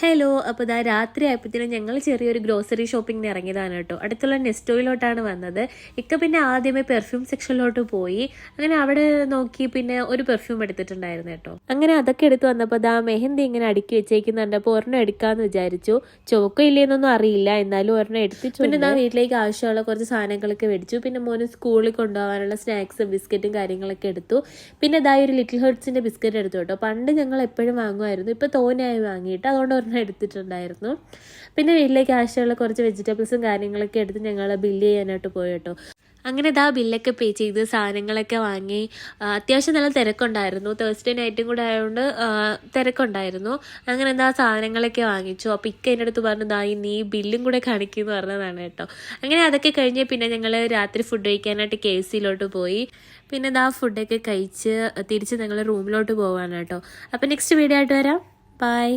Hello, അപ്പോൾ ഇതാ രാത്രി ആയപ്പോഴത്തേനും ഞങ്ങൾ ചെറിയൊരു ഗ്രോസറി ഷോപ്പിങ്ങിന് ഇറങ്ങിയതാണ് കേട്ടോ. അടുത്തുള്ള നെസ്റ്റോയിലോട്ടാണ് വന്നത്. പിന്നെ ആദ്യമേ പെർഫ്യൂം സെക്ഷനിലോട്ട് പോയി. അങ്ങനെ അവിടെ നോക്കി പിന്നെ ഒരു പെർഫ്യൂം എടുത്തിട്ടുണ്ടായിരുന്നു കേട്ടോ. അങ്ങനെ അതൊക്കെ എടുത്ത് വന്നപ്പോൾ ദാ മെഹന്തി ഇങ്ങനെ അടുക്കി വെച്ചേക്കുന്നുണ്ട്. അപ്പോൾ ഒരെണ്ണം എടുക്കാമെന്ന് വിചാരിച്ചു. ചോക്കോ ഇല്ലേന്നൊന്നും അറിയില്ല, എന്നാലും ഒരെണ്ണം എടുത്തിച്ചു. പിന്നെ ദാ വീട്ടിലേക്ക് ആവശ്യമുള്ള കുറച്ച് സാധനങ്ങളൊക്കെ മേടിച്ചു. പിന്നെ മോന് സ്കൂളിൽ കൊണ്ടുപോകാനുള്ള സ്നാക്സും ബിസ്ക്കറ്റും കാര്യങ്ങളൊക്കെ എടുത്തു. പിന്നെ ദാ ഒരു ലിറ്റിൽ ഹെർട്സിൻ്റെ ബിസ്ക്കറ്റ് എടുത്തു കേട്ടോ. പണ്ട് ഞങ്ങൾ എപ്പോഴും വാങ്ങുമായിരുന്നു, ഇപ്പോൾ തോനെയായി വാങ്ങിയിട്ട് അതുകൊണ്ട് എടുത്തിട്ടുണ്ടായിരുന്നു. പിന്നെ വീട്ടിലേക്ക് ആവശ്യമുള്ള കുറച്ച് വെജിറ്റബിൾസും കാര്യങ്ങളൊക്കെ എടുത്ത് ഞങ്ങൾ ബില്ല് ചെയ്യാനായിട്ട് പോയി കേട്ടോ. അങ്ങനെ ഇതാ ബില്ലൊക്കെ പേ ചെയ്ത് സാധനങ്ങളൊക്കെ വാങ്ങി. അത്യാവശ്യം നല്ല തിരക്കുണ്ടായിരുന്നു, തേഴ്സ്ഡേ നൈറ്റും കൂടെ ആയതുകൊണ്ട് തിരക്കുണ്ടായിരുന്നു. അങ്ങനെ എന്താ സാധനങ്ങളൊക്കെ വാങ്ങിച്ചു. അപ്പോൾ എൻ്റെ അടുത്ത് പറഞ്ഞു, നീ ബില്ലും കൂടെ കാണിക്കുമെന്ന് പറഞ്ഞതാണ് കേട്ടോ. അങ്ങനെ അതൊക്കെ കഴിഞ്ഞ് പിന്നെ ഞങ്ങൾ രാത്രി ഫുഡ് കഴിക്കാനായിട്ട് KFCയിലോട്ട് പോയി. പിന്നെ ഇതാ ഫുഡൊക്കെ കഴിച്ച് തിരിച്ച് ഞങ്ങൾ റൂമിലോട്ട് പോകാനാണ് കേട്ടോ. അപ്പോൾ നെക്സ്റ്റ് വീഡിയോ ആയിട്ട് വരാം. ബൈ.